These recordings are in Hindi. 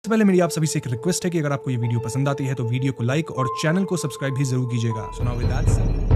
सबसे पहले मेरी आप सभी से एक रिक्वेस्ट है कि अगर आपको ये वीडियो पसंद आती है तो वीडियो को लाइक और चैनल को सब्सक्राइब भी जरूर कीजिएगा। So now with that said,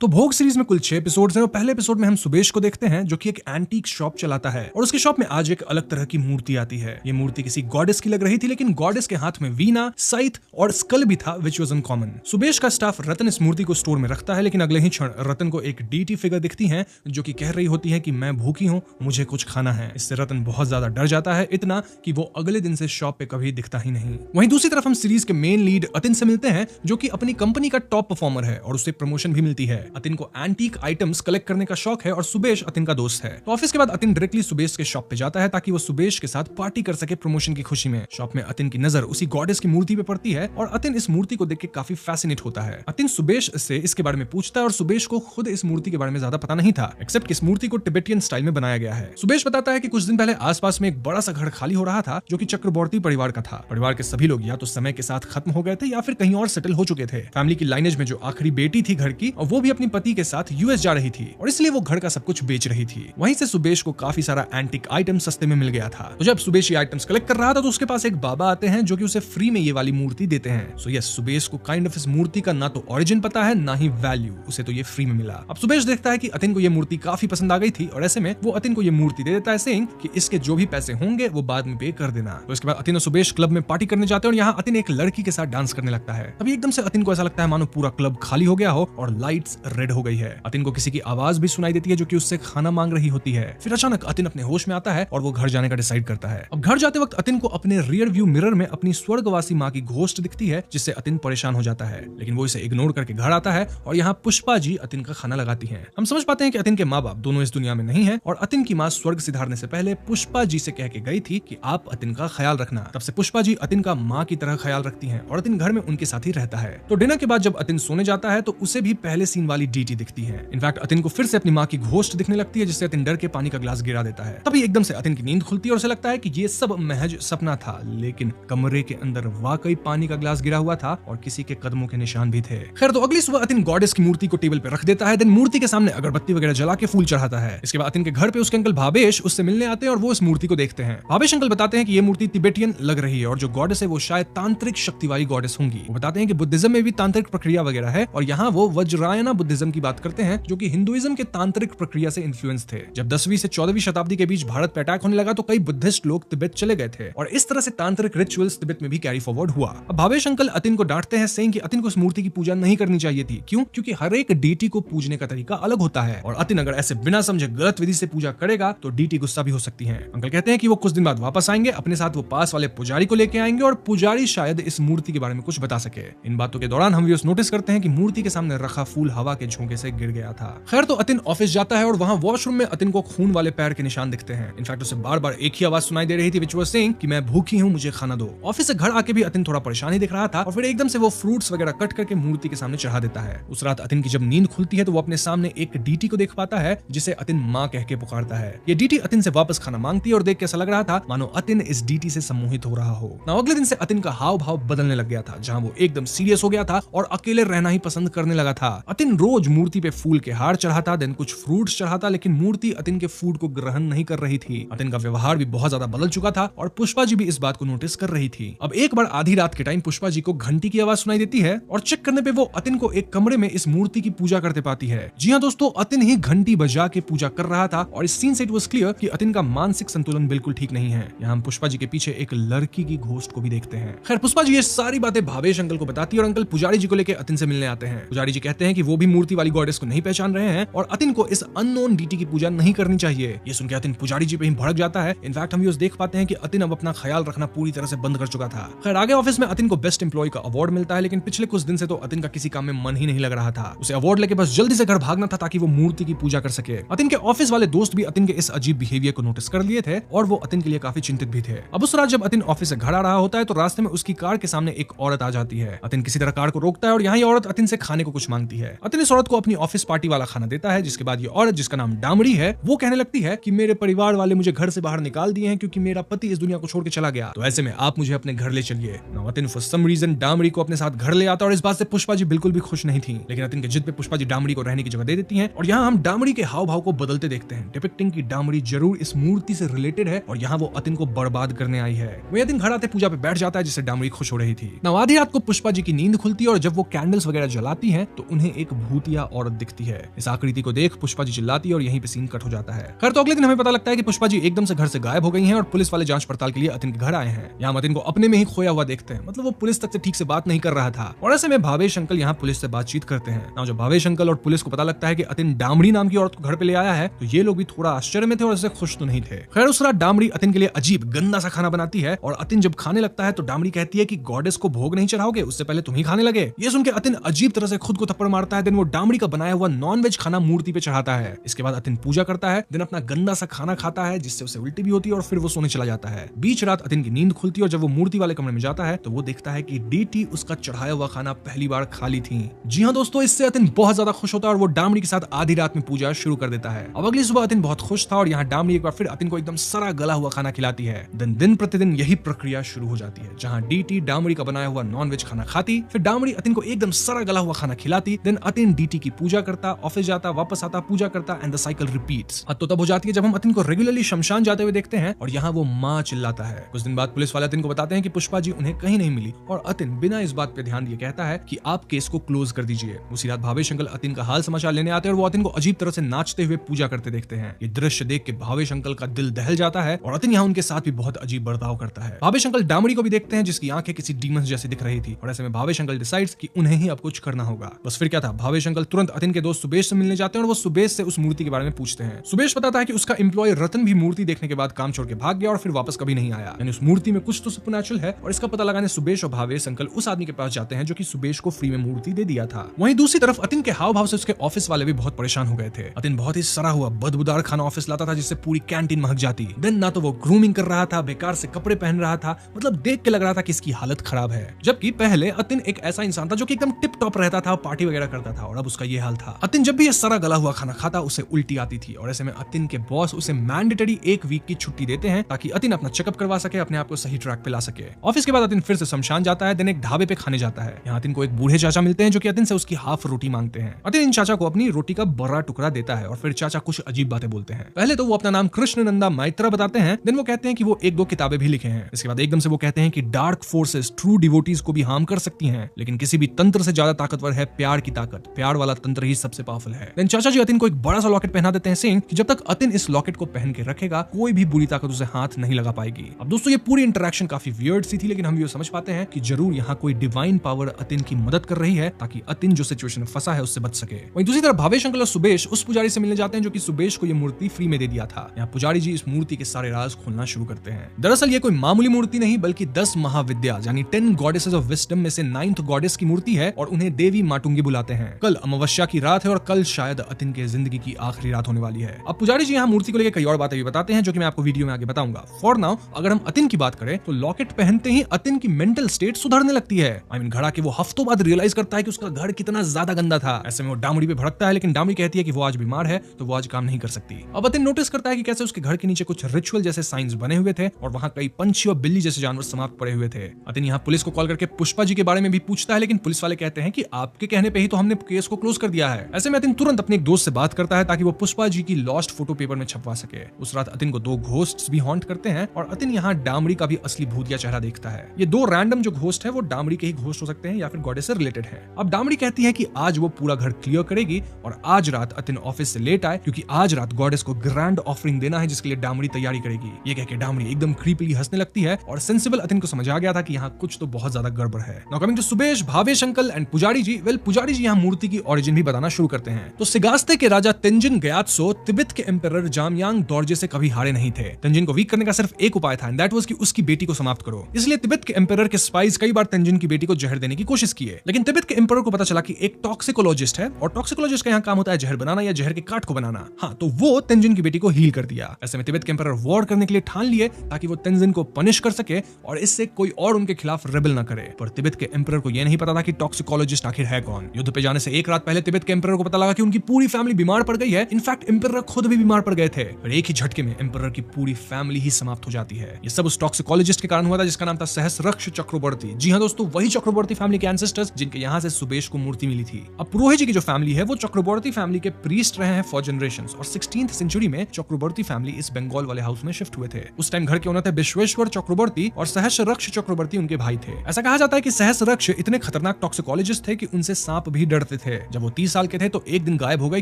तो भोग सीरीज में कुल 6 एपिसोड्स हैं और पहले एपिसोड में हम सुबेश को देखते हैं जो कि एक एंटीक शॉप चलाता है और उसकी शॉप में आज एक अलग तरह की मूर्ति आती है। ये मूर्ति किसी गॉडेस की लग रही थी, लेकिन गॉडेस के हाथ में वीणा, साइथ और स्कल भी था, विच वाज अनकॉमन। सुबेश का स्टाफ रतन इस मूर्ति को स्टोर में रखता है, लेकिन अगले ही क्षण रतन को एक डीटी फिगर दिखती है जो कि कह रही होती है कि मैं भूखी हूँ, मुझे कुछ खाना है। इससे रतन बहुत ज्यादा डर जाता है, इतना कि वो अगले दिन से शॉप पे कभी दिखता ही नहीं। वहीं दूसरी तरफ हम सीरीज के मेन लीड अतिन से मिलते हैं जो कि अपनी कंपनी का टॉप परफॉर्मर है और उसे प्रमोशन भी मिलती है। अतिन को एंटीक आइटम्स कलेक्ट करने का शौक है और सुबेश अतिन का दोस्त है। तो ऑफिस के बाद अतिन डायरेक्टली सुबेश के शॉप पे जाता है ताकि वो सुबेश के साथ पार्टी कर सके प्रमोशन की खुशी में। शॉप में अतिन की नजर उसी गॉडेस की मूर्ति पे पड़ती है और अतिन इस मूर्ति को देख के काफी फैसिनेट होता है। अतिन सुबेश से इसके बारे में पूछता है और सुबेश को खुद इस मूर्ति के बारे में ज्यादा पता नहीं था, एक्सेप्ट कि इस मूर्ति को टिबेटियन स्टाइल में बनाया गया है। सुबेश बताता है कि कुछ दिन पहले आसपास में एक बड़ा सा घर खाली हो रहा था जो कि चक्रवर्ती परिवार का था। परिवार के सभी लोग या तो समय के साथ खत्म हो गए थे या फिर कहीं और सेटल हो चुके थे। फैमिली की लाइनेज में जो आखिरी बेटी थी घर की, और वो भी अपनी पति के साथ यूएस जा रही थी और इसलिए वो घर का सब कुछ बेच रही थी। वहीं से सुबेश को काफी सारा एंटिक आइटम सस्ते में मिल गया था। तो जब सुबेश ये आइटम्स कलेक्ट कर रहा था तो उसके पास एक बाबा आते हैं जो कि उसे फ्री में ये वाली मूर्ति देते हैं। सो यस, सुबेश को काइंड ऑफ इस मूर्ति का ना तो ओरिजिन पता है ना ही वैल्यू, उसे तो ये फ्री में मिला। अब सुबेश देखता है कि अतिन को ये मूर्ति काफी पसंद आ गई थी और ऐसे में वो अतिन को ये मूर्ति दे देता है, सेइंग कि इसके जो भी पैसे होंगे वो बाद में पे कर देना। तो इसके बाद अतिन और सुबेश क्लब में पार्टी करने जाते हैं और यहाँ अतिन एक लड़की के साथ डांस करने लगता है। तभी एकदम से अतिन को ऐसा लगता है मानो पूरा क्लब खाली हो गया हो और लाइट्स रेड हो गई है। अतिन को किसी की आवाज भी सुनाई देती है जो कि उससे खाना मांग रही होती है। फिर अचानक अतिन अपने होश में आता है और वो घर जाने का डिसाइड करता है। अब घर जाते वक्त अतिन को अपने रियर व्यू मिरर में अपनी स्वर्गवासी माँ की घोस्ट दिखती है जिससे अतिन परेशान हो जाता है, लेकिन वो इसे इग्नोर करके घर आता है और यहाँ पुष्पा जी अतिन का खाना लगाती हैं। हम समझ पाते हैं कि अतिन के माँ बाप दोनों इस दुनिया में नहीं है और अतिन की माँ स्वर्ग सिधारने से पहले पुष्पा जी से कह के गई थी कि आप अतिन का ख्याल रखना। तब से पुष्पा जी अतिन का माँ की तरह ख्याल रखती हैं और अतिन घर में उनके साथ ही रहता है। तो डिनर के बाद जब अतिन सोने जाता है तो उसे भी पहले सीन वाली डीटी दिखती है। इनफैक्ट अतिन को फिर से अपनी माँ की घोस्ट दिखने लगती है जिससे अतिन डर के पानी का ग्लास गिरा देता है। तभी एकदम से अतिन की नींद खुलती है और उसे लगता है कि ये सब महज सपना था, लेकिन कमरे के अंदर वाकई पानी का ग्लास गिरा हुआ था और किसी के कदमों के निशान भी थे। खैर, तो अगली सुबह अतिन गॉडेस की मूर्ति को टेबल पे रख देता है, देन मूर्ति के सामने अगरबत्ती वगैरह जला के फूल चढ़ाता है। इसके बाद अतिन के घर पे उसके अंकल भावेश उससे मिलने आते हैं और वो इस मूर्ति को देखते हैं। भावेश अंकल बताते हैं कि ये मूर्ति तिबेटियन लग रही है और जो गॉडेस है वो शायद तांत्रिक शक्ति वाली गॉडेस होंगी। वो बताते हैं कि बुद्धिज्म में भी तांत्रिक प्रक्रिया वगैरह है और यहाँ वो वज्रायना बुद्धिज्म की बात करते हैं जो कि हिंदुइज्म के तांत्रिक प्रक्रिया से इन्फ्लुएंस थे। जब 10वीं से 14वीं शताब्दी के बीच भारत पे अटैक होने लगा तो कई बुद्धिस्ट लोग तिब्बत चले गए थे और इस तरह से तांत्रिक रिचुअल्स तिब्बत में भी कैरी फॉरवर्ड हुआ। अब भावेश अंकल अतिन को डांटते हैं, सेइंग कि अतिन को इस मूर्ति की पूजा नहीं करनी चाहिए थी। क्यों? क्योंकि हर एक डीटी को पूजने का तरीका अलग होता है और अतिन अगर ऐसे बिना समझे गलत विधि से पूजा करेगा तो डीटी गुस्सा भी हो सकती है। अंकल कहते हैं कि वो कुछ दिन बाद वापस आएंगे, अपने साथ वो पास वाले पुजारी को लेके आएंगे और पुजारी शायद इस मूर्ति के बारे में कुछ बता सके। इन बातों के दौरान हम व्यूअर्स नोटिस करते हैं कि मूर्ति के सामने रखा फूल हवा के झोंके से गिर गया था। खैर, तो अतिन ऑफिस जाता है और वहां वॉशरूम में अतिन को खून वाले पैर के निशान दिखते हैं। इनफैक्ट उसे बार बार एक ही आवाज सुनाई दे रही थी विच वाज सेइंग कि मैं भूखी हूँ, मुझे खाना दो। ऑफिस से घर आके भी अतिन थोड़ा परेशान ही दिख रहा था और फिर एकदम से वो फ्रूट्स वगैरह कट करके मूर्ति के सामने चढ़ा देता है। उस रात अतिन की जब नींद खुलती है तो वो अपने सामने एक डीटी को देख पाता है जिसे अतिन माँ कह के पुकारता है। ये डीटी अतिन से वापस खाना मांगती है और देख के ऐसा लग रहा था मानो अतिन इस डीटी से सम्मोहित हो रहा हो। ना अगले दिन से अतिन का हाव भाव बदलने लग गया था, जहाँ वो एकदम सीरियस हो गया था और अकेले रहना ही पसंद करने लगा था। अतिन रोज मूर्ति पे फूल के हार चढ़ाता, देन कुछ फ्रूट्स चढ़ाता, लेकिन मूर्ति अतिन के फूड को ग्रहण नहीं कर रही थी। अतिन का व्यवहार भी बहुत ज्यादा बदल चुका था और पुष्पा जी भी इस बात को नोटिस कर रही थी। अब एक बार आधी रात के टाइम पुष्पा जी को घंटी की आवाज सुनाई देती है और चेक करने पे वो अतिन को एक कमरे में इस मूर्ति की पूजा करते पाती है। जी हाँ दोस्तों, अतिन ही घंटी बजा के पूजा कर रहा था और इस सीन से इट वाज क्लियर कि अतिन का मानसिक संतुलन बिल्कुल ठीक नहीं है। यहाँ हम पुष्पा जी के पीछे एक लड़की की घोस्ट को भी देखते हैं। खैर, पुष्पा जी ये सारी बातें भावेश अंकल को बताती है और अंकल पुजारी जी को लेकर अतिन से मिलने आते हैं। पुजारी जी कहते हैं कि वो भी मूर्ति वाली गॉडेस को नहीं पहचान रहे हैं और अतिन को इस अननोन डीटी की पूजा नहीं करनी चाहिए। ये सुनकर अतिन पुजारी जी पे ही भड़क जाता है। इनफैक्ट हम ये देख पाते हैं कि अतिन अब अपना ख्याल रखना पूरी तरह से बंद कर चुका था। खैर, आगे ऑफिस में अतिन को बेस्ट एम्प्लॉय का अवार्ड मिलता है, लेकिन पिछले कुछ दिन से तो अतिन का किसी काम में मन ही नहीं लग रहा था। उसे अवार्ड लेके बस जल्दी से घर भागना था ताकि वो मूर्ति की पूजा कर सके। अतिन के ऑफिस वाले दोस्त भी अतिन के इस अजीब बिहेवियर को नोटिस कर लिए थे और वो अतिन के लिए काफी चिंतित भी थे। अब उस रात जब अतिन ऑफिस से घर आ रहा होता है तो रास्ते में उसकी कार के सामने एक औरत आ जाती है। अतिन किसी तरह कार को रोकता है और यहाँ औरत अतिन से खाने को कुछ मांगती है। अतिन अतिन इस औरत को अपनी ऑफिस पार्टी वाला खाना देता है, जिसके बाद ये औरत जिसका नाम डामड़ी है वो कहने लगती है कि मेरे परिवार वाले मुझे घर से बाहर निकाल दिए हैं क्योंकि मेरा पति इस दुनिया को छोड़ के चला गया, तो ऐसे में आप मुझे अपने घर ले चलिए। अतिन फॉर सम रीजन डामड़ी को अपने साथ घर ले आता है और इस बात से पुष्पा जी बिल्कुल भी खुश नहीं थी, लेकिन अतिन के जिद पे पुष्पा जी डामड़ी को रहने की जगह दे देती हैं। और यहाँ हम डामड़ी के हाव भाव को बदलते देखते हैं, डिपिक्टिंग की डामड़ी जरूर इस मूर्ति से रिलेटेड है और यहाँ वो अतिन को बर्बाद करने आई है। वही अतिन घर आते पूजा पे बैठ जाता है जिससे डामड़ी खुश हो रही थी। आधी रात को पुष्पा जी की नींद खुलती है और जब वो कैंडल्स वगैरह जलाती हैं तो उन्हें एक भूतिया औरत दिखती है। इस आकृति को देख पुष्पा जी चिल्लाती है और यहीं पे सीन कट हो जाता है। खैर तो अगले दिन हमें पता लगता है कि पुष्पा जी एकदम से घर से गायब हो गई हैं और पुलिस वाले जांच पड़ताल के लिए अतिन के घर आए हैं। यहाँ अतिन को अपने में ही खोया हुआ देखते हैं, मतलब वो पुलिस तक से ठीक से बात नहीं कर रहा था। और ऐसे में भावेश अंकल यहाँ पुलिस से बातचीत करते हैं। जब भावेश अंकल और पुलिस को पता लगता है कि अतिन डामड़ी नाम की औरत को घर पे ले आया है तो ये लोग भी थोड़ा आश्चर्य में थे और इससे खुश तो नहीं थे। खैर उस रात डामड़ी अतिन के लिए अजीब गंदा सा खाना बनाती है और अतिन जब खाने लगता है तो डामड़ी कहती है कि गॉडेस को भोग नहीं चढ़ाओगे, उससे पहले तुम ही खाने लगे। ये सुन के अतिन अजीब तरह से खुद को थप्पड़ मारता है। देन वो डामड़ी का बनाया हुआ नॉन वेज खाना मूर्ति पे चढ़ाता है। इसके बाद अतिन पूजा करता है, देन अपना गंदा सा खाना खाता है जिससे उसे उल्टी भी होती है और फिर वो सोने चला जाता है। बीच रात अतिन की नींद खुलती है और जब वो मूर्ति वाले कमरे में जाता है तो वो देखता है कि डीटी उसका चढ़ाया हुआ खाना पहली बार खा ली थी। जी हाँ दोस्तों, इससे अतिन बहुत ज्यादा खुश होता है और वो डामड़ी के साथ आधी रात में पूजा शुरू कर देता है। अब अगली सुबह अतिन बहुत खुश था और यहाँ डामड़ी एक बार फिर अतिन को एकदम सड़ा गला हुआ खाना खिलाती है। दिन प्रतिदिन यही प्रक्रिया शुरू हो जाती है, जहाँ डीटी डामड़ी का बनाया हुआ नॉन वेज खाना खाती, फिर डामड़ी अतिन को एकदम सड़ा गला हुआ खाना खिलाती, देन अतिन डीटी की पूजा करता, ऑफिस जाता, वापस आता, पूजा करता एंड द साइकिल रिपीट्स। हद तो तब हो जाती है जब हम अतिन को रेगुलरली शमशान जाते हुए देखते हैं और यहाँ वो माँ चिल्लाता है। कुछ दिन बाद पुलिस वाले अतिन को बताते हैं कि पुष्पा जी उन्हें कहीं नहीं मिली और अतिन बिना इस बात पे ध्यान दिए कहता है कि आप केस को क्लोज कर दीजिए। उसी रात भावेश अंकल अतिन का हाल समाचार लेने आते हैं और वो अतिन को अजीब तरह से नाचते हुए पूजा करते देखते हैं। ये दृश्य देख के भावेश अंकल का दिल दहल जाता है और अतिन यहाँ उनके साथ भी बहुत अजीब बर्ताव करता है। भावेश अंकल डामड़ी को भी देखते हैं जिसकी आंखें किसी डीमन जैसी दिख रही थी और ऐसे में भावेश अंकल डिसाइड्स कि उन्हें ही अब कुछ करना होगा। बस फिर क्या था, भावेश अंकल तुरंत अतिन के दोस्त सुबेश से मिलने जाते हैं और वो सुबेश से उस मूर्ति के बारे में पूछते हैं। सुबेश बताता है कि उसका एम्प्लॉय रतन भी मूर्ति देखने के बाद काम छोड़ के भाग गया और फिर वापस कभी नहीं आया, यानी उस मूर्ति में कुछ तो सुपरनैचुरल है। और इसका पता लगाने सुबेश और भावेश अंकल उस आदमी के पास जाते हैं जो कि सुबेश को फ्री में मूर्ति दे दिया था। वहीं दूसरी तरफ अतिन के हाव भाव से उसके ऑफिस वाले भी बहुत परेशान हो गए थे। अतिन बहुत ही सड़ा हुआ बदबूदार खाना ऑफिस लाता था जिससे पूरी कैंटीन महक जाती। देन ना तो वो ग्रूमिंग कर रहा था, बेकार से कपड़े पहन रहा था, मतलब देख के लग रहा था कि इसकी हालत खराब है। जबकि पहले अतिन एक ऐसा इंसान था जो कि एकदम टिप टॉप रहता था, पार्टी वगैरह करता था, और अब उसका ये हाल था। अतिन जब भी ये सड़ा गला हुआ खाना खाता उसे उल्टी आती थी और ऐसे में अतिन के बॉस उसे मैंडेटरी 1 वीक की छुट्टी देते हैं ताकि अतिन अपना चेकअप करवा सके, अपने आप को सही ट्रैक पे ला सके। ऑफिस के बाद अतिन फिर से शमशान जाता है, देन एक ढाबे पे खाने जाता है। यहाँ अतिन को एक बूढ़े चाचा मिलते हैं जो कि अतिन से उसकी हाफ रोटी मांगते हैं। अतिन इन चाचा को अपनी रोटी का बड़ा टुकड़ा देता है और फिर चाचा कुछ अजीब बातें बोलते हैं। पहले तो वो अपना नाम कृष्णनंदा मैत्रा बताते हैं, देन वो कहते हैं कि वो 1-2 किताबें भी लिखे हैं। इसके बाद एकदम से वो कहते हैं कि डार्क फोर्सेस ट्रू डिवोटीज को भी हार्म कर सकती हैं, लेकिन किसी भी तंत्र से ज्यादा ताकतवर है प्यार की ताकत। प्यार वाला तंत्र ही सबसे पावरफुल है। देन चाचा जी अतिन को एक बड़ा सा लॉकेट पहना देते हैं, सेइंग कि जब तक अतिन इस लॉकेट को पहन के रखेगा कोई भी बुरी ताकत उसे हाथ नहीं लगा पाएगी। अब दोस्तों ये पूरी इंटरेक्शन काफी वियर्ड सी थी, लेकिन हम ये समझ पाते हैं कि जरूर यहाँ कोई डिवाइन पावर अतिन की मदद कर रही है ताकि अतिन जो सिचुएशन में फंसा है उससे बच सके। वहीं दूसरी तरफ भावेश अंकल और सुबेश उस पुजारी से मिलने जाते हैं जो कि सुबेश को ये मूर्ति फ्री में दे दिया था। यहाँ पुजारी जी इस मूर्ति के सारे राज खोलना शुरू करते हैं। दरअसल ये कोई मामूली मूर्ति नहीं बल्कि 10 महाविद्या यानी 10 गॉडेसेस ऑफ विजडम में से 9th गॉडेस की मूर्ति है और उन्हें देवी माटुंगी बुलाते हैं। कल अमावस्या की रात है और कल शायद अतिन के जिंदगी की आखिरी रात होने वाली है। अब पुजारी जी यहाँ मूर्ति को लेकर कई और बातें भी बताते हैं जो कि मैं आपको वीडियो में आगे बताऊंगा। फॉर नाउ अगर हम अतिन की बात करें तो लॉकेट पहनते ही अतिन की मेंटल स्टेट सुधरने लगती है। आई मीन घर आके वो हफ्तों बाद रियलाइज करता है कि उसका घर कितना ज्यादा गंदा था। ऐसे में वो डामड़ी पे भड़कता है, लेकिन डामड़ी कहती है कि वो आज बीमार है तो वो आज काम नहीं कर सकती। अब अतिन नोटिस करता है कि कैसे उसके घर के नीचे कुछ रिचुअल जैसे साइंस बने हुए थे और वहां कई पंछी और बिल्ली जैसे जानवर समाप्त पड़े हुए थे। अतिन यहाँ पुलिस को कॉल करके पुष्पा जी के बारे में भी पूछता है, लेकिन पुलिस वाले कहते हैं कि आपके कहने पे ही तो हमने केस को क्लोज कर दिया है। ऐसे में अतिन तुरंत अपने एक दोस्त से बात करता है ताकि वो पुष्पा जी की लॉस्ट फोटो पेपर में छपवा सके। उस रात अतिन को 2 घोस्ट्स भी हॉन्ट करते हैं और अतिन यहाँ डामड़ी का भी असली भूतिया चेहरा देखता है। ये 2 रैंडम जो घोस्ट है वो डामड़ी के ही घोस्ट हो सकते हैं या फिर गॉडेस से रिलेटेड है। अब डामड़ी कहती है कि आज वो पूरा घर क्लियर करेगी और आज रात अतिन ऑफिस से लेट आए क्योंकि आज रात गॉडेस को ग्रैंड ऑफरिंग देना है जिसके लिए डामड़ी तैयारी करेगी। ये कह के डामड़ी एकदम क्रीपीली हंसने लगती है और सेंसिबल अतिन को समझ आ गया था कि यहाँ कुछ तो बहुत ज्यादा गड़बड़ है। Now coming to Subesh, Bhavesh uncle and Pujari ji. Well पुजारी जी यहाँ मूर्ति की ओरिजिन भी बताना शुरू करते हैं। तो सिगास्ते के राजा तेंजिन ग्यात्सो तिब्बत के एम्परर जामयांग डोरजे से कभी हारे नहीं थे। तेंजिन को वीक करने का सिर्फ एक उपाय था एंड दैट वाज कि उसकी बेटी को समाप्त करो। इसलिए तिब्बत के एम्परर के स्पाइस कई बार तेंजिन की बेटी को जहर देने की कोशिश किए, लेकिन तिब्बत के एम्परर को पता चला कि एक टॉक्सिकोलॉजिस्ट है और टॉक्सिकोलॉजिस्ट का यहाँ काम होता है जहर बनाना या जहर के काट को बनाना। हाँ, तो वो तेंजिन की बेटी को हील कर दिया। ऐसे में तिब्बत के एम्परर वॉर करने के लिए ठान लिए ताकि वो तेंजिन को पनिश कर सके और इससे कोई और उनके खिलाफ रेबल ना करे। पर तिब्बत के एम्परर को यह नहीं पता था कि टॉक्सिकोलॉजिस्ट आखिर है कौन। युद्ध पे जाने से एक रात पहले तिब्बत के एम्परर को पता लगा कि उनकी पूरी फैमिली बीमार पड़ गई है। इनफैक्ट एम्परर खुद भी बीमार पड़ गए थे और एक ही झटके में एम्परर की पूरी फैमिली ही समाप्त हो जाती है। ये सब उस टॉक्सिकोलॉजिस्ट के कारण हुआ था जिसका नाम था सहस्रक्ष चक्रवर्ती। जी हाँ दोस्तों, वही चक्रवर्ती फैमिली के एंसेस्टर्स जिनके यहाँ से सुबेश को मूर्ति मिली थी। अब पुरोहित जी की जो फैमिली है वो चक्रवर्ती फैमिली के प्रीस्ट रहे हैं फॉर जनरेशंस और 16th सेंचुरी में चक्रवर्ती फैमिली इस बंगाल वाले हाउस में शिफ्ट हुए थे। उस टाइम घर के ओनर थे विश्वेश्वर चक्रवर्ती और सहस्रक्ष चक्रवर्ती उनके भाई थे। ऐसा कहा जाता है कि सहस्रक्ष इतने खतरनाक टॉक्सिकोलॉजिस्ट थे कि उनसे सांप भी डरते थे। जब वो 30 साल के थे तो एक दिन गायब हो गए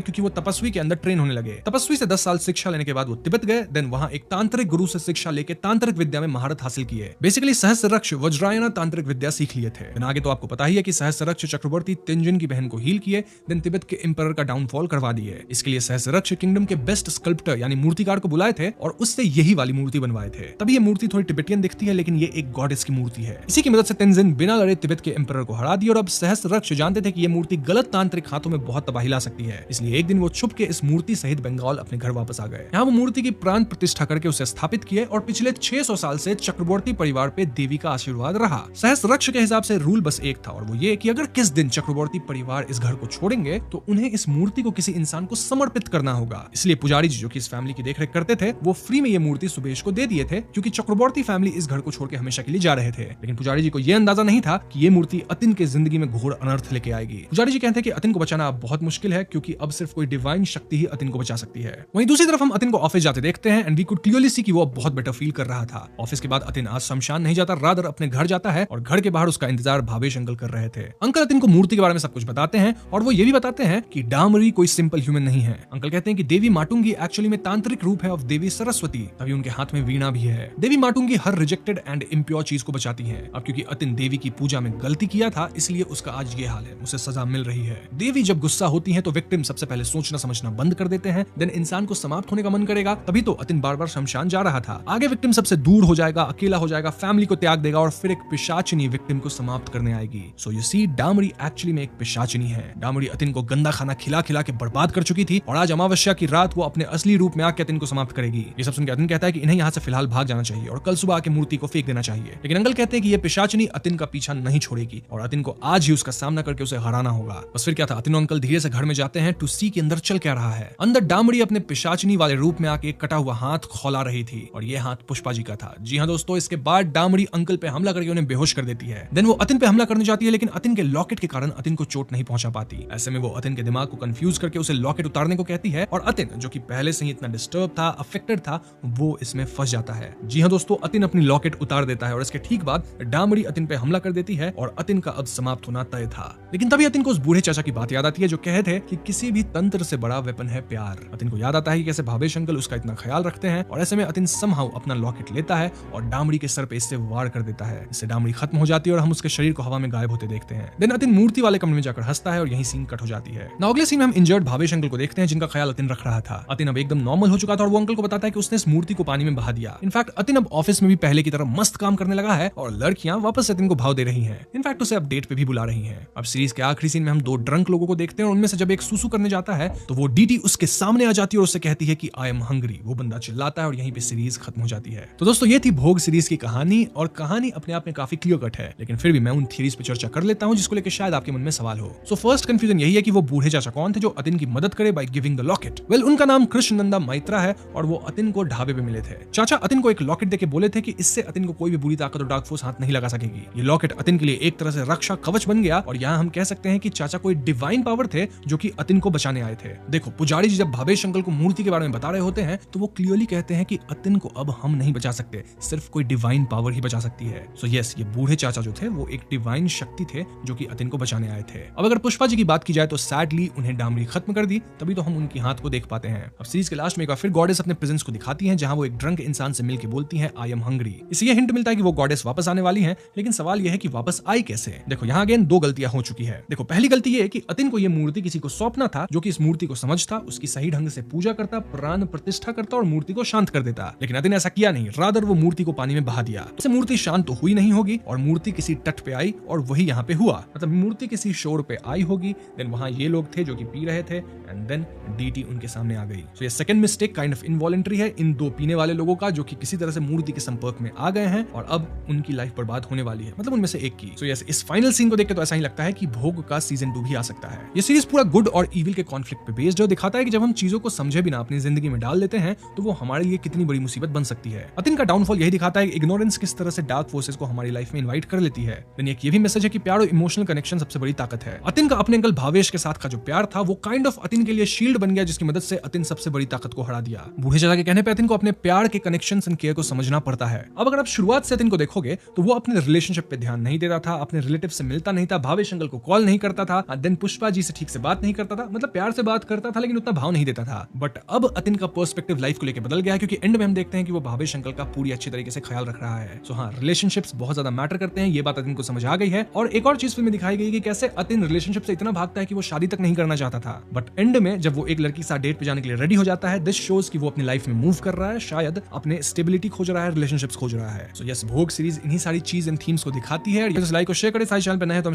क्योंकि वो तपस्वी के अंदर ट्रेन होने लगे। तपस्वी से 10 साल शिक्षा लेने के बाद वो तिब्बत गए। देन वहां एक तांत्रिक गुरु से शिक्षा लेके तांत्रिक विद्या में महारत हासिल किए। बेसिकली सहस्रक्ष वज्रायना तांत्रिक विद्या सीख लिए थे। आगे तो आपको पता ही है कि सहस्रक्ष चक्रवर्ती तेंजिन की बहन को हील किए, देन तिब्बत के एम्परर का डाउनफॉल करवा दिए। इसके लिए सहस्रक्ष किंगडम के बेस्ट स्कल्प्टर यानी मूर्तिकार को बुलाए थे और उससे यही वाली मूर्ति बनवाए थे। तभी ये मूर्ति थोड़ी टिबेटियन दिखती है लेकिन ये एक गॉडेस की मूर्ति है। इसी की मदद से तेंजिन बिना लड़े तिब्बत के एम्परर को हरा दिया और अब सहस्रक्ष जानते थे कि ये मूर्ति गलत तांत्रिक हाथों में बहुत तबाही ला सकती है। इसलिए एक दिन वो छुप के इस मूर्ति सहित बंगाल अपने घर वापस आ गए। यहाँ वो मूर्ति की प्राण प्रतिष्ठा करके उसे स्थापित किए और पिछले 600 साल से चक्रवर्ती परिवार पे देवी का आशीर्वाद रहा। सहस्रक्ष के हिसाब से रूल बस एक था और वो ये कि अगर किस दिन चक्रवर्ती परिवार इस घर को छोड़ेंगे तो उन्हें इस मूर्ति को किसी इंसान को समर्पित करना होगा। इसलिए पुजारी जी जो कि इस फैमिली की देखरेख करते थे वो फ्री में ये मूर्ति सुबेश को दे दिए थे क्योंकि चक्रवर्ती फैमिली इस घर को छोड़ के हमेशा के लिए जा रहे थे। लेकिन पुजारी जी को यह अंदाजा नहीं था कि ये मूर्ति अतिन के जिंदगी में घोर अनर्थ लेके आएगी। पुजारी जी कहते हैं कि अतिन को बचाना अब बहुत मुश्किल है क्योंकि अब सिर्फ कोई डिवाइन शक्ति ही अतिन को बचा सकती है। वहीं दूसरी तरफ हम अतिन को ऑफिस जाते देखते हैं and we could clearly see कि वो बहुत बेटर फील कर रहा था। ऑफिस के बाद अतिन आज शमशान नहीं जाता, रादर अपने घर जाता है और घर के बाहर उसका इंतजार भावेश अंकल कर रहे थे। अंकल अतिन को मूर्ति के बारे में सब कुछ बताते हैं और वो ये भी बताते हैं कि डामरी कोई सिंपल ह्यूमन नहीं है। अंकल कहते हैं कि देवी माटुंगी एक्चुअली में तांत्रिक रूप है ऑफ देवी सरस्वती। तभी उनके हाथ में वीणा भी है। देवी माटुंगी हर रिजेक्टेड एंड इम्प्योर चीज को बचाती है। अब क्योंकि अतिन देवी की पूजा में गलती किया था इसलिए उसका आज ये हाल है, उसे सजा मिल रही है। देवी जब गुस्सा होती है तो विक्टिम सबसे पहले सोचना समझना बंद कर देते हैं, देन इंसान को समाप्त होने का मन करेगा। तभी तो अतिन बार बार शमशान जा रहा था। आगे विक्टिम सबसे दूर हो जाएगा, अकेला हो जाएगा, फैमिली को त्याग देगा और फिर एक पिशाचिनी विक्टिम को समाप्त करने आएगी। So you see Damri actually में एक पिशाचिनी है। डामरी अतिन को गंदा खाना खिला खिला के बर्बाद कर चुकी थी और आज अमावस्या की रात वो अपने असली रूप में आके अतिन को समाप्त करेगी। ये सब सुनकर अतिन कहता है कि इन्हें यहाँ से फिलहाल भाग जाना चाहिए और कल सुबह आके मूर्ति को फेंक देना चाहिए। लेकिन अंकल कहते हैं कि ये पिशाचिनी अतिन का पीछा नहीं छोड़ेगी और अतिन को आज ही उसका सामना करके उसे हराना होगा। बस फिर क्या था, अतिन और अंकल धीरे से घर में जाते हैं टू सी के अंदर चल क्या रहा है। अंदर डामरी अपने पिशाचिनी वाले रूप में आके कटा हुआ हाथ खौला रही थी और ये हाथ पुष्पा जी का था। जी हाँ दोस्तों, इसके बाद डामरी अंकल पे हमला करके उन्हें बेहोश कर देती है। देन वो अतिन पे हमला करने जाती है लेकिन अतिन के लॉकेट के कारण अतिन को चोट नहीं पहुंचा पाती। ऐसे में वो अतिन के दिमाग को कंफ्यूज करके उसे लॉकेट उतारने को कहती है और अतिन जो कि पहले से ही इतना डिस्टर्ब था, अफेक्टेड था, वो इसमें फंस जाता है। जी हाँ दोस्तों, अतिन अपनी लॉकेट उतार देता है और इसके ठीक बाद डामरी अतिन पे हमला कर देती है और अतिन का अब समाप्त होना तय था। लेकिन तभी अतिन को उस बूढ़े चाचा की बात याद आती है जो कहते हैं कि किसी भी तंत्र से बड़ा वेपन है प्यार। अतिन को याद आता है कि कैसे भावेश अंकल उसका इतना ख्याल रखते हैं और ऐसे में अतिन समहाउ अपना लॉकेट लेता है और डामरी के सर पे इससे वार कर देता है। इससे डामरी खत्म हो जाती है और हम उसके शरीर को हवा में गायब होते देखते हैं। देन अतिन मूर्ति वाले कमरे में जाकर हंसता है और यही सीन कट हो जाती है। ना अगले सीन में हम इंजर्ड भावेश अंकल को देखते हैं जिनका ख्याल अतिन रख रहा था। अतिन अब एकदम नॉर्मल हो चुका था और वो अंकल को बताता है कि उसने इस मूर्ति को पानी में बहा दिया। इनफैक्ट अतिन अब ऑफिस में भी पहले की तरह मस्त काम करने लगा है और लड़कियां वापस अतिन को भाव दे रही हैं। इनफैक्ट उसे अब डेट पे भी बुला रही हैं। अब सीरीज के आखिरी सीन में हम 2 ड्रंक लोगों को देखते हैं और उनमें से जब एक सुसु करने जाता है तो वो डीटी उसके सामने आ जाती है और उससे कहती है कि आई एम हंग्री। वो बंदा चिल्लाता है और यहीं पे सीरीज खत्म हो जाती है। तो दोस्तों ये थी भोग सीरीज की कहानी और कहानी अपने आप में काफी क्लियर कट है, लेकिन फिर भी मैं उन थ्योरीज पे चर्चा कर लेता हूं जिसको लेकर शायद आपके मन में सवाल हो। सो फर्स्ट कंफ्यूजन यही है कि वो बूढ़े चाचा कौन थे जो अतिन की मदद करे by giving the locket. Well उनका नाम कृष्णनंदा मैत्रा है और वो अतिन को ढाबे पे मिले थे। चाचा अतिन को एक लॉकेट देके बोले थे कि इससे अतिन को कोई भी बुरी ताकत और डार्क फोर्स हाथ नहीं लगा सकेगी। ये लॉकेट अतिन के लिए एक तरह से रक्षा कवच बन गया और यहाँ हम कह सकते हैं कि चाचा कोई डिवाइन पावर थे जो कि अतिन को बचाने आए थे। देखो पुजारी जी जब भावेश अंकल को मूर्ति के बारे में बता रहे होते हैं तो वो क्लियरली कहते हैं कि अतिन को अब हम नहीं बचा सकते, सिर्फ कोई डिवाइन पावर ही बचा सकती है। सो यस, ये बूढ़े चाचा जो थे वो एक डिवाइन शक्ति थे जो कि अतिन को बचाने आए थे। अब अगर पुष्पा जी की बात की जाए तो सैडली उन्हें डामरी खत्म कर दी, तभी तो हम उनकी हाथ को देख पाते हैं। अब सीरीज के लास्ट में एक बार फिर गॉडेस अपने प्रेजेंस को दिखाती है जहां वो एक ड्रंक इंसान से मिलकर बोलती है आई एम हंग्री। इससे हिंट मिलता है कि वो गॉडेस वापस आने वाली है, लेकिन सवाल यह है कि वापस आई कैसे। देखो यहाँ अगेन 2 गलतियां हो चुकी है। देखो पहली गलती ये है कि अतिन को ये मूर्ति किसी को सौंपना था जो कि इस मूर्ति को समझता, उसकी सही ढंग से पूजा करता, प्राण प्रतिष्ठा करता और मूर्ति को शांत कर देता। लेकिन अतिन ऐसा किया नहीं, रादर वो मूर्ति को पानी में बहा दिया। तो मूर्ति शांत तो हुई नहीं होगी और मूर्ति किसी तट पे आई और वही यहाँ पे हुआ। मतलब मूर्ति किसी शोर पे आई होगी, देन वहां ये लोग थे जो कि पी रहे थे एंड देन डीटी उनके सामने आ गई। तो ये second mistake kind of involuntary है इन 2 पीने वाले लोगों का जो कि किसी तरह से मूर्ति के संपर्क में आ गए हैं और अब उनकी लाइफ बर्बाद होने वाली है, मतलब उनमें से एक की। सो यस, इस फाइनल सीन को देख के तो ऐसा ही लगता है कि भोग का सीजन उल्टू भी आ सकता है। ये सीरीज पूरा गुड और इविल के कॉन्फ्लिक्ट पे बेस्ड जो दिखाता है कि जब हम चीजों को समझे बिना अपनी जिंदगी में डाल देते हैं तो वो हमारे लिए कितनी बड़ी मुसीबत बन सकती है। अतिन का डाउनफॉल यही दिखाता है कि इग्नोरेंस किस तरह से डार्क फोर्सेस को हमारी लाइफ में इनवाइट कर लेती है। एक ये भी मैसेज है कि प्यार और इमोशनल कनेक्शन सबसे बड़ी ताकत है। अतिन का अपने अंकल भावेश के साथ का जो प्यार था वो काइंड ऑफ अतिन के लिए शील्ड बन गया, जिसकी मदद से अतिन सबसे बड़ी ताकत को हरा दिया। बूढ़े चाचा के कहने पे अतिन को अपने प्यार के कनेक्शन एंड केयर को समझना पड़ता है। अब अगर आप शुरुआत से अतिन को देखोगे तो वो अपने रिलेशनशिप पे ध्यान नहीं देता था, अपने रिलेटिव से मिलता नहीं था, भावेश अंकल को कॉल नहीं करता था, देन पुष्पा जी से ठीक से बात नहीं करता था, मतलब प्यार से बात करता था लेकिन उतना भाव नहीं देता था। बट अब अतिन का पर्सपेक्टिव लाइफ को लेकर बदल गया है, क्योंकि एंड में हम देखते हैं कि वो भावेश अंकल का पूरी अच्छी तरीके से ख्याल रख रहा है। सो हाँ, रिलेशनशिप्स बहुत ज्यादा मैटर करते हैं, ये बात अतिन को समझ आ गई है। और एक और चीज फिल्म में दिखाई गई कि कैसे अतिन रिलेशनशिप से इतना भागता है कि वो शादी तक नहीं करना चाहता था, बट एंड में जब वो एक लड़की के साथ डेट पे जाने के लिए रेडी हो जाता है, दिस शोज कि वो अपनी लाइफ में मूव कर रहा है, शायद अपने स्टेबिलिटी खोज रहा है, रिलेशनशिप्स खोज रहा है। सो यस, भोग सीरीज इन्हीं सारी चीज एंड थीम्स को दिखाती है। लाइक और शेयर करें, सारे चैनल पे नए हैं तो